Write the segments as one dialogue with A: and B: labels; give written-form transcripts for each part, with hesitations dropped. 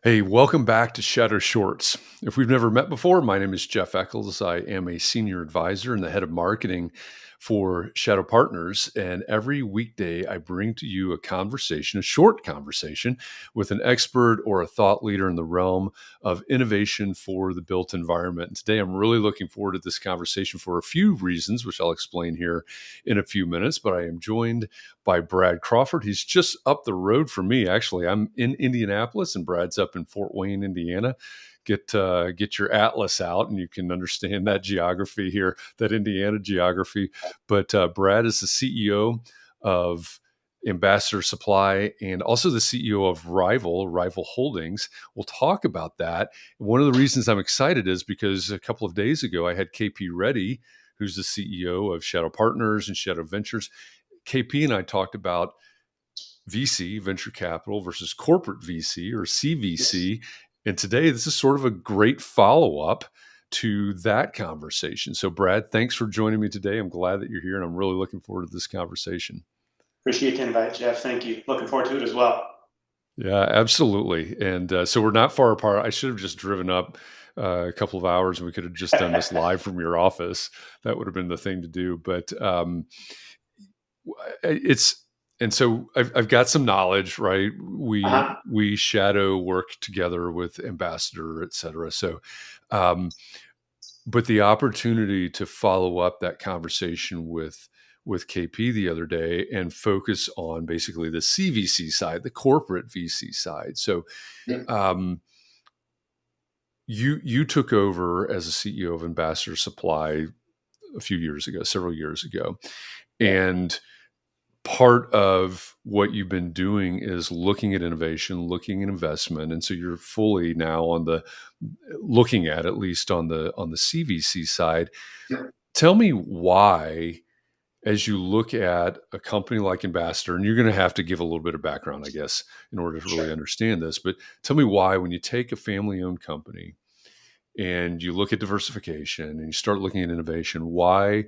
A: Hey, welcome back to Shadow Shorts. If we've never met before, my name is Jeff Echols. I am a senior advisor and the head of marketing for Shadow Partners. And every weekday, I bring to you a conversation, a short conversation with an expert or a thought leader in the realm of innovation for the built environment. And today, I'm really looking forward to this conversation for a few reasons, which I'll explain here in a few minutes. But I am joined by Brad Crawford. He's just up the road from me. Actually, I'm in Indianapolis, and Brad's up in Fort Wayne, Indiana. Get your atlas out, and you can understand that geography here, that Indiana geography. But Brad is the CEO of Ambassador Supply and also the CEO of Rival Holdings. We'll talk about that. One of the reasons I'm excited is because a couple of days ago I had KP Reddy, who's the CEO of Shadow Partners and Shadow Ventures. KP and I talked about VC, venture capital, versus corporate VC or CVC. And today, this is sort of a great follow up to that conversation. So, Brad, thanks for joining me today. I'm glad that you're here, and I'm really looking forward to this conversation.
B: Appreciate the invite, Jeff. Thank you. Looking forward to it as well.
A: Yeah, absolutely. And so we're not far apart. I should have just driven up a couple of hours and we could have just done this live from your office. That would have been the thing to do. But it's and so I've got some knowledge, right?
B: Uh-huh.
A: We shadow work together with Ambassador, et cetera. So, um, but the opportunity to follow up that conversation with KP the other day and focus on basically the CVC side, the corporate VC side. So,
B: Yeah.
A: um, you took over as a CEO of Ambassador Supply a few years ago, several years ago,
B: Yeah.
A: and part of what you've been doing is looking at innovation, looking at investment, and so you're fully now on the looking at least on the CVC side.
B: Yeah.
A: Tell me why, as you look at a company like Ambassador, and you're going to have to give a little bit of background, I guess, in order to really
B: Sure.
A: understand this. But tell me why, when you take a family-owned company and you look at diversification and you start looking at innovation, why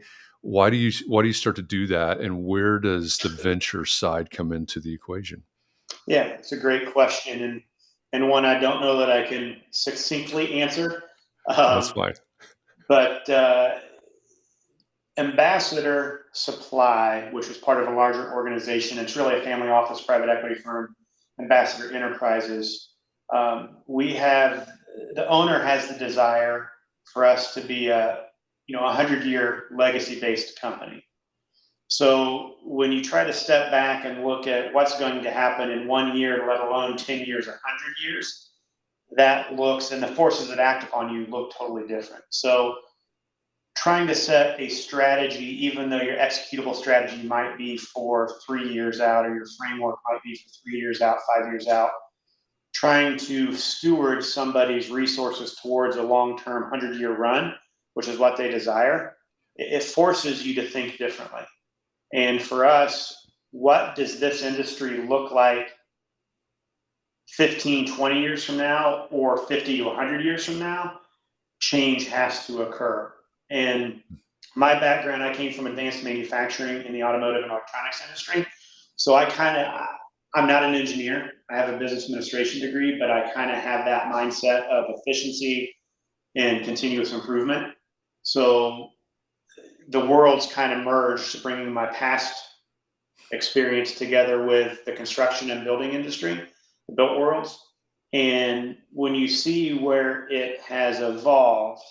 A: do you start to do that, and where does the venture side come into the equation?
B: Yeah, it's a great question and one I don't know that I can succinctly answer.
A: That's
B: Um,
A: fine.
B: but Ambassador Supply, which was part of a larger organization, it's really a family office private equity firm, Ambassador Enterprises. We have the owner has the desire for us to be a 100-year legacy based company. So when you try to step back and look at what's going to happen in 1 year, let alone 10 years or 100 years, that looks and the forces that act upon you look totally different. So trying to set a strategy, even though your executable strategy might be for 3 years out, or your framework might be for 3 years out, 5 years out, trying to steward somebody's resources towards a long term 100-year run, which is what they desire, it forces you to think differently. And for us, what does this industry look like 15, 20 years from now, or 50 to 100 years from now? Change has to occur. And my background, I came from advanced manufacturing in the automotive and electronics industry. So I'm not an engineer. I have a business administration degree, but I kind of have that mindset of efficiency and continuous improvement. So the worlds kind of merged, bringing my past experience together with the construction and building industry, the built worlds. And when you see where it has evolved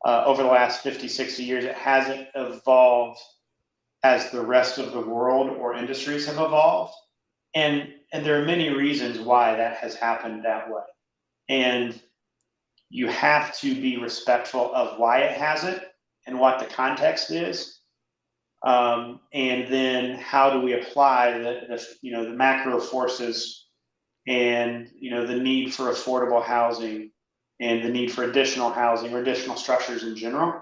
B: over the last 50, 60 years, it hasn't evolved as the rest of the world or industries have evolved. And there are many reasons why that has happened that way. And you have to be respectful of why it hasn't and what the context is. And then how do we apply the macro forces and the need for affordable housing and the need for additional housing or additional structures in general.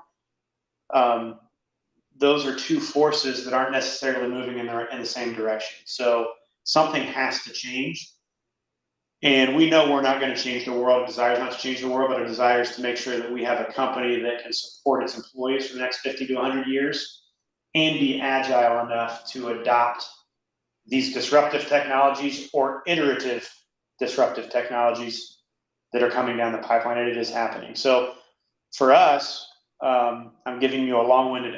B: Um, those are two forces that aren't necessarily moving in the same direction. So something has to change. And we know we're not going to change the world. Our desire is not to change the world, but our desire is to make sure that we have a company that can support its employees for the next 50 to 100 years and be agile enough to adopt these disruptive technologies or iterative disruptive technologies that are coming down the pipeline, and it is happening. So for us, I'm giving you a long-winded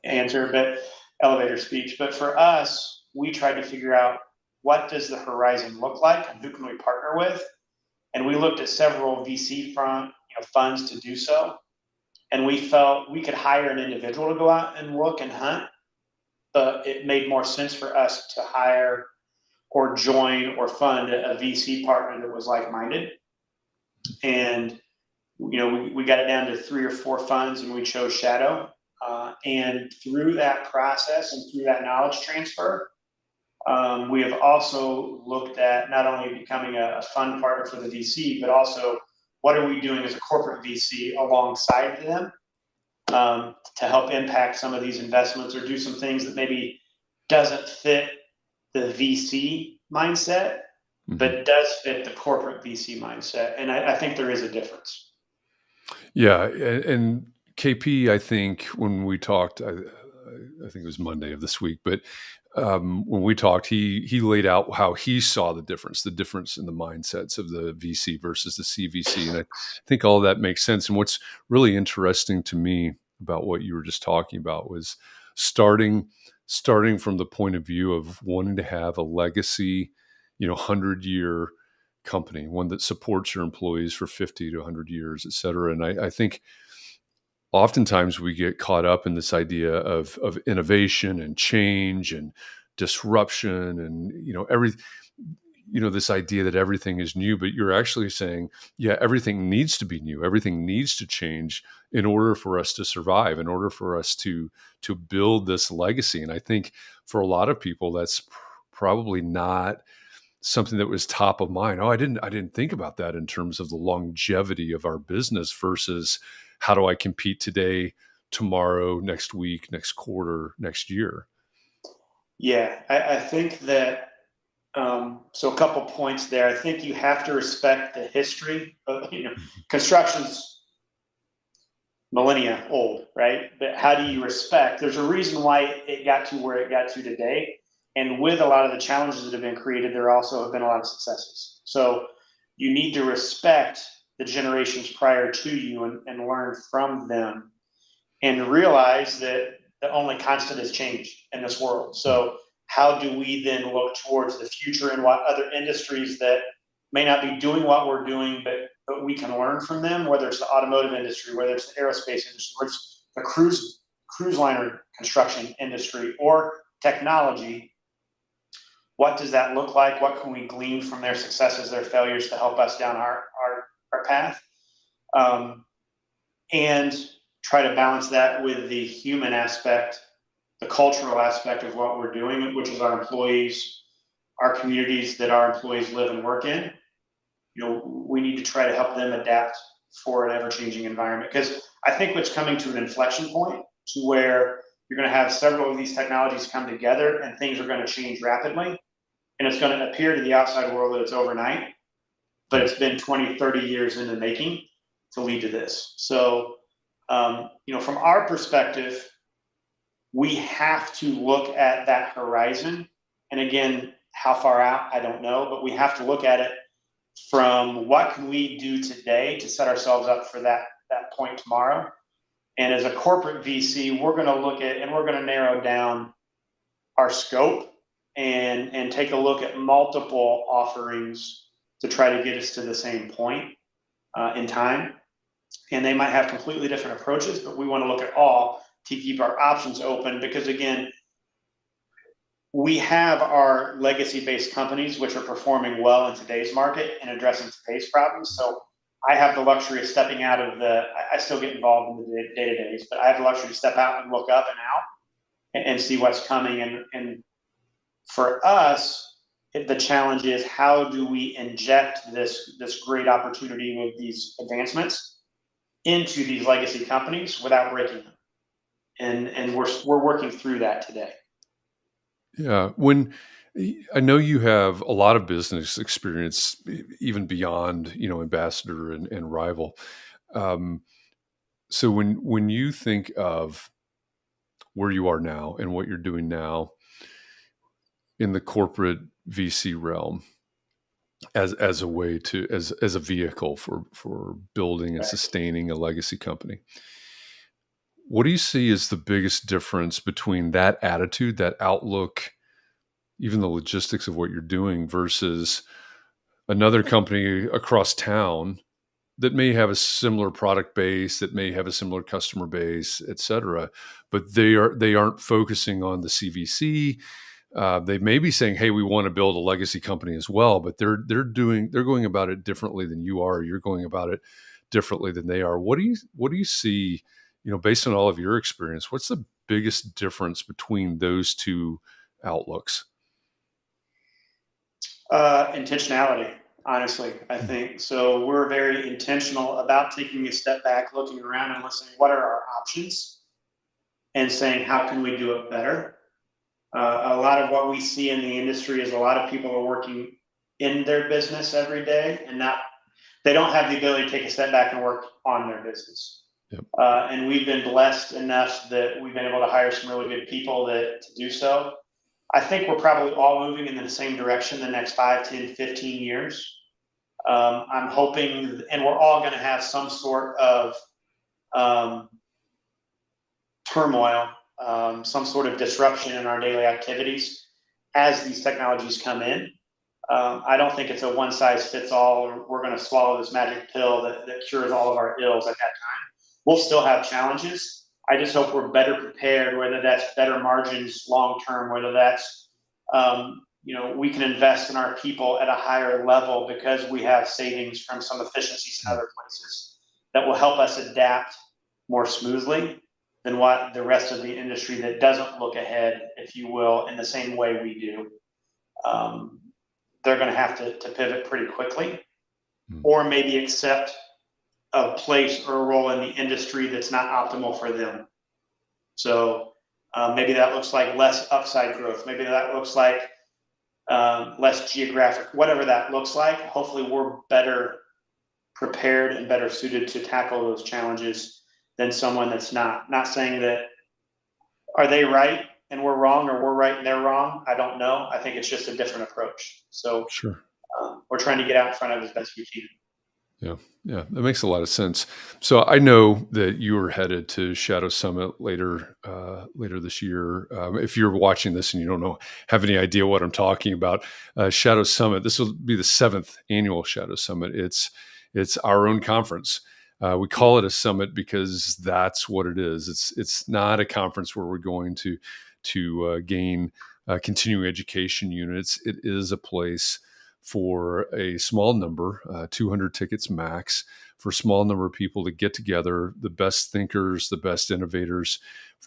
B: answer, but elevator speech. But for us, we tried to figure out what does the horizon look like and who can we partner with. And we looked at several funds to do so. And we felt we could hire an individual to go out and look and hunt, but it made more sense for us to hire or join or fund a VC partner that was like-minded. And we got it down to 3 or 4 funds, and we chose Shadow. And through that process and through that knowledge transfer, we have also looked at not only becoming a fund partner for the VC, but also what are we doing as a corporate VC alongside them to help impact some of these investments or do some things that maybe doesn't fit the VC mindset, but does fit the corporate VC mindset. And I think there is a difference.
A: Yeah, and KP, I think when we talked, I think it was Monday of this week, but when we talked, he laid out how he saw the difference in the mindsets of the VC versus the CVC, and I think all of that makes sense. And what's really interesting to me about what you were just talking about was starting from the point of view of wanting to have a legacy, 100-year company, one that supports your employees for 50 to 100 years, et cetera. And I think oftentimes we get caught up in this idea of innovation and change and disruption and, this idea that everything is new, but you're actually saying, yeah, everything needs to be new. Everything needs to change in order for us to survive, in order for us to build this legacy. And I think for a lot of people, that's probably not something that was top of mind. Oh, I didn't think about that in terms of the longevity of our business versus how do I compete today, tomorrow, next week, next quarter, next year.
B: Yeah, I think that, so a couple points there. I think you have to respect the history of, construction's millennia old, right? But how do you respect? There's a reason why it got to where it got to today. And with a lot of the challenges that have been created, there also have been a lot of successes. So you need to respect the generations prior to you and learn from them and realize that the only constant is change in this world. So how do we then look towards the future and what other industries that may not be doing what we're doing, but we can learn from them, whether it's the automotive industry, whether it's the aerospace industry, whether it's the cruise liner construction industry or technology. What does that look like? What can we glean from their successes, their failures to help us down our path? And try to balance that with the human aspect, the cultural aspect of what we're doing, which is our employees, our communities that our employees live and work in. We need to try to help them adapt for an ever-changing environment. Because I think what's coming to an inflection point to where you're going to have several of these technologies come together and things are going to change rapidly. And it's going to appear to the outside world that it's overnight, but it's been 20, 30 years in the making to lead to this. So, from our perspective, we have to look at that horizon. And again, how far out, I don't know, but we have to look at it from what can we do today to set ourselves up for that point tomorrow. And as a corporate VC, we're going to look at, and we're going to narrow down our scope and take a look at multiple offerings to try to get us to the same point in time. And they might have completely different approaches, but we want to look at all to keep our options open because, again, we have our legacy-based companies which are performing well in today's market and addressing today's problems. So I have the luxury of stepping out of I still get involved in the day-to-days, but I have the luxury to step out and look up and out and see what's coming. And for us, the challenge is how do we inject this great opportunity with these advancements into these legacy companies without breaking them. And we're working through that today.
A: Yeah. I know you have a lot of business experience, even beyond, Ambassador and Rival. So when you think of where you are now and what you're doing now in the corporate VC realm, as a way to as a vehicle for building and
B: Right.
A: sustaining a legacy company. What do you see as the biggest difference between that attitude, that outlook, even the logistics of what you're doing versus another company across town that may have a similar product base, that may have a similar customer base, et cetera, but they aren't focusing on the CVC. They may be saying, "Hey, we want to build a legacy company as well," but they're going about it differently than you are. You're going about it differently than they are. What do you see? Based on all of your experience, what's the biggest difference between those two outlooks?
B: Intentionality, honestly, I think. So we're very intentional about taking a step back, looking around and listening, what are our options? And saying, how can we do it better? A lot of what we see in the industry is a lot of people are working in their business every day and not, they don't have the ability to take a step back and work on their business.
A: Yep.
B: And we've been blessed enough that we've been able to hire some really good people to do so. I think we're probably all moving in the same direction the next 5, 10, 15 years. I'm hoping, and we're all going to have some sort of um, turmoil, some sort of disruption in our daily activities as these technologies come in. I don't think it's a one size fits all, or we're going to swallow this magic pill that cures all of our ills at that time. We'll still have challenges. I just hope we're better prepared, whether that's better margins long term, whether that's, we can invest in our people at a higher level because we have savings from some efficiencies in other places that will help us adapt more smoothly than what the rest of the industry that doesn't look ahead, if you will, in the same way we do. Um, they're going to have to pivot pretty quickly,
A: Mm.
B: or maybe accept a place or a role in the industry that's not optimal for them. So maybe that looks like less upside growth. Maybe that looks like less geographic, whatever that looks like. Hopefully, we're better prepared and better suited to tackle those challenges than someone that's not. Not saying that are they right and we're wrong, or we're right and they're wrong. I don't know. I think it's just a different approach. So
A: Sure.
B: we're trying to get out in front of it as best we can.
A: Yeah, yeah, that makes a lot of sense. So I know that you are headed to Shadow Summit later this year. If you're watching this and you don't have any idea what I'm talking about, Shadow Summit. This will be the seventh annual Shadow Summit. It's our own conference. We call it a summit because that's what it is. It's not a conference where we're going to gain continuing education units. It is a place for a small number, 200 tickets max, for a small number of people to get together, the best thinkers, the best innovators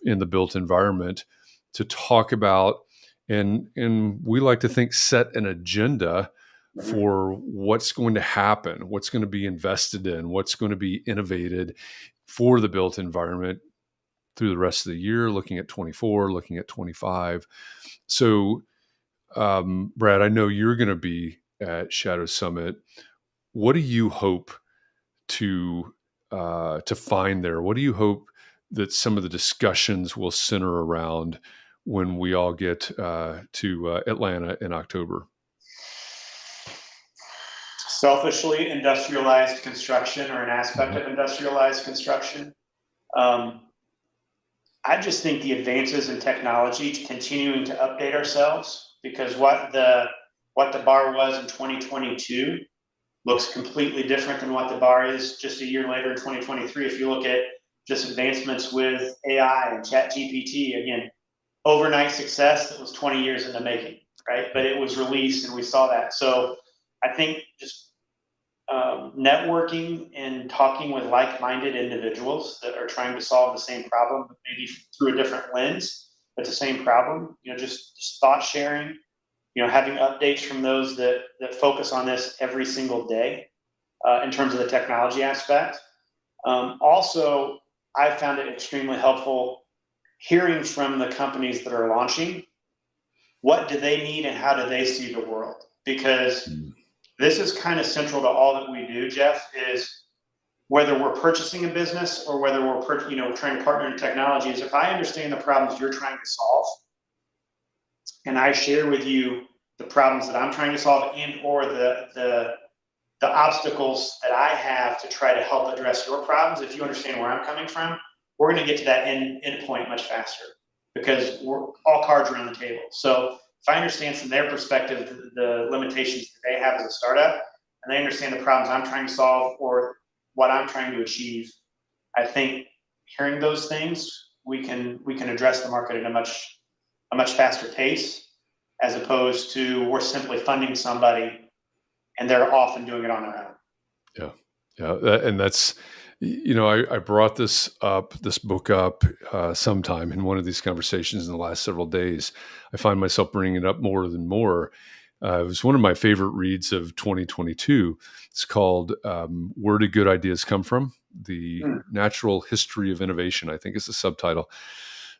A: in the built environment, to talk about and we like to think set an agenda for what's going to happen, what's going to be invested in, what's going to be innovated for the built environment through the rest of the year, looking at 24, looking at 25. So Brad, I know you're going to be at Shadow Summit. What do you hope to find there? What do you hope that some of the discussions will center around when we all get to Atlanta in October?
B: Selfishly, industrialized construction, or an aspect
A: Mhm.
B: of industrialized construction. Um, I just think the advances in technology, continuing to update ourselves, because what the bar was in 2022 looks completely different than what the bar is just a year later in 2023. If you look at just advancements with AI and Chat GPT, again, overnight success that was 20 years in the making, right? But it was released and we saw that. So I think just networking and talking with like-minded individuals that are trying to solve the same problem, maybe through a different lens, but the same problem. Just thought sharing. Having updates from those that focus on this every single day in terms of the technology aspect. Also, I found it extremely helpful hearing from the companies that are launching. What do they need and how do they see the world? Because
A: Mm.
B: this is kind of central to all that we do, Jeff, is whether we're purchasing a business or whether we're trying to partner in technology, is if I understand the problems you're trying to solve and I share with you the problems that I'm trying to solve and or the obstacles that I have to try to help address your problems. If you understand where I'm coming from, we're going to get to that end point much faster because we're all cards are on the table. So if I understand from their perspective the limitations that they have as a startup, and they understand the problems I'm trying to solve or what I'm trying to achieve, I think hearing those things, we can address the market at a much faster pace, as opposed to we're simply funding somebody and they're off and doing it on their own.
A: Yeah. Yeah. And that's, I brought this book up sometime in one of these conversations in the last several days. I find myself bringing it up more than more. It was one of my favorite reads of 2022. It's called Where Do Good Ideas Come From? The
B: Hmm.
A: Natural History of Innovation, I think is the subtitle.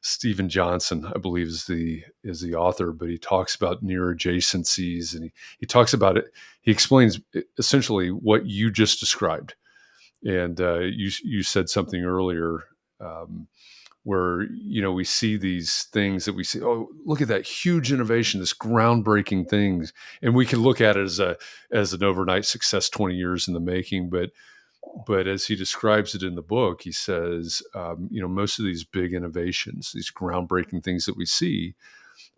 A: Stephen Johnson, I believe, is the author, but he talks about near adjacencies, and he talks about it. He explains essentially what you just described, and you said something earlier where we see these things that we see. Oh, look at that huge innovation, this groundbreaking things, and we can look at it as an overnight success, 20 years in the making, but as he describes it in the book, he says, most of these big innovations, these groundbreaking things that we see,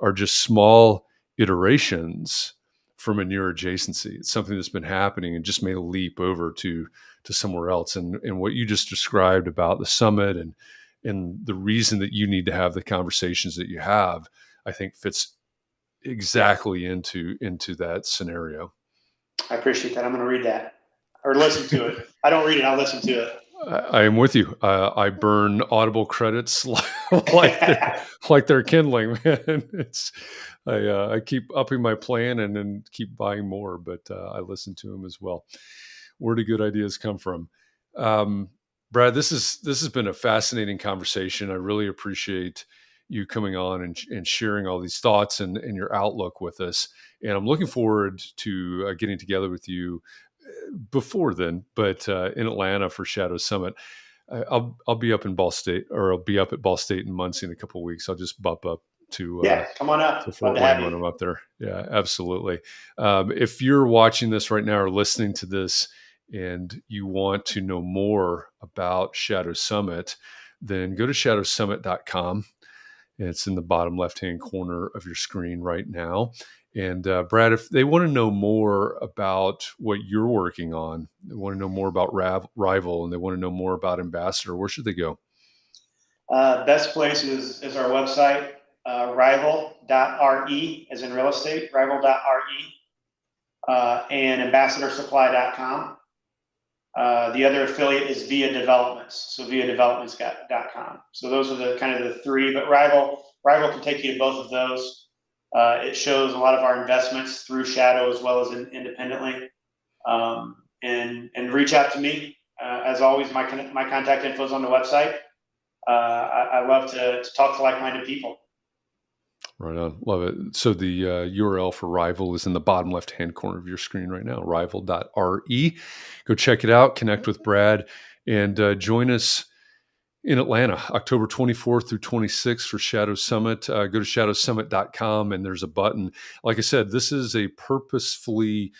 A: are just small iterations from a near adjacency. It's something that's been happening and just made a leap over to somewhere else. And what you just described about the summit and the reason that you need to have the conversations that you have, I think fits
B: Yeah,
A: exactly into that scenario.
B: I appreciate that. I'm going to read that or listen to it. I don't read it. I'll listen to
A: I am with you. I burn Audible credits like they're
B: it.
A: like they're kindling, man. I keep upping my plan and then keep buying more, but I listen to them as well. Where do good ideas come from? Um, Brad, this has been a fascinating conversation. I really appreciate you coming on and sharing all these thoughts and your outlook with us. And I'm looking forward to getting together with you before then, but in Atlanta for Shadow Summit. I'll be up in Ball State, or I'll be up at Ball State in Muncie in a couple of weeks. I'll just bump up
B: Yeah, come on
A: to
B: up. Love
A: Fort
B: to
A: Wayne
B: have
A: when
B: you.
A: I'm up there. Yeah, absolutely. If you're watching this right now or listening to this, and you want to know more about Shadow Summit, then go to shadowsummit.com. It's in the bottom left-hand corner of your screen right now. And Brad, if they want to know more about what you're working on, they want to know more about Rival, and they want to know more about Ambassador, where should they go?
B: Best place is our website, rival.re, as in real estate, rival.re, and ambassadorsupply.com. The other affiliate is Via Developments, so viadevelopments.com. So those are the kind of the three, but Rival can take you to both of those. It shows a lot of our investments through Shadow as well as independently. And reach out to me. As always, my contact info is on the website. I love to talk to like-minded people.
A: Right on. Love it. So the URL for Rival is in the bottom left-hand corner of your screen right now, rival.re. Go check it out, connect with Brad, and join us in Atlanta, October 24th through 26th for Shadow Summit. Go to shadowsummit.com and there's a button. Like I said, this is a purposefully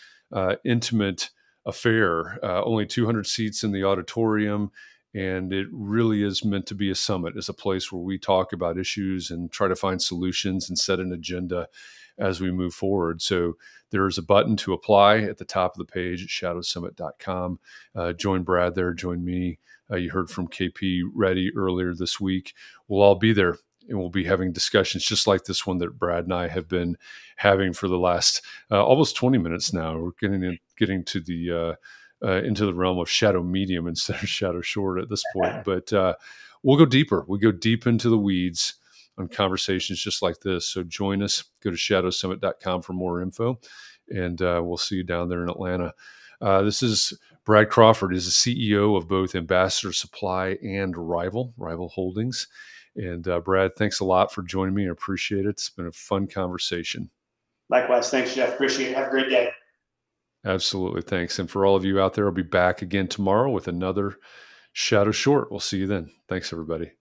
A: intimate affair, only 200 seats in the auditorium. And it really is meant to be a summit. It's a place where we talk about issues and try to find solutions and set an agenda as we move forward. So there is a button to apply at the top of the page at shadowsummit.com. Join Brad there, join me. You heard from KP Reddy earlier this week. We'll all be there and we'll be having discussions just like this one that Brad and I have been having for the last almost 20 minutes now. We're getting to the into the realm of shadow medium instead of shadow short at this point. But we'll go deeper. We go deep into the weeds on conversations just like this. So join us. Go to shadowsummit.com for more info, and we'll see you down there in Atlanta. This is Brad Crawford, is the CEO of both Ambassador Supply and Rival Holdings. And Brad, thanks a lot for joining me. I appreciate it. It's been a fun conversation.
B: Likewise. Thanks, Jeff. Appreciate it. Have a great day.
A: Absolutely. Thanks. And for all of you out there, I'll be back again tomorrow with another Shadow Short. We'll see you then. Thanks, everybody.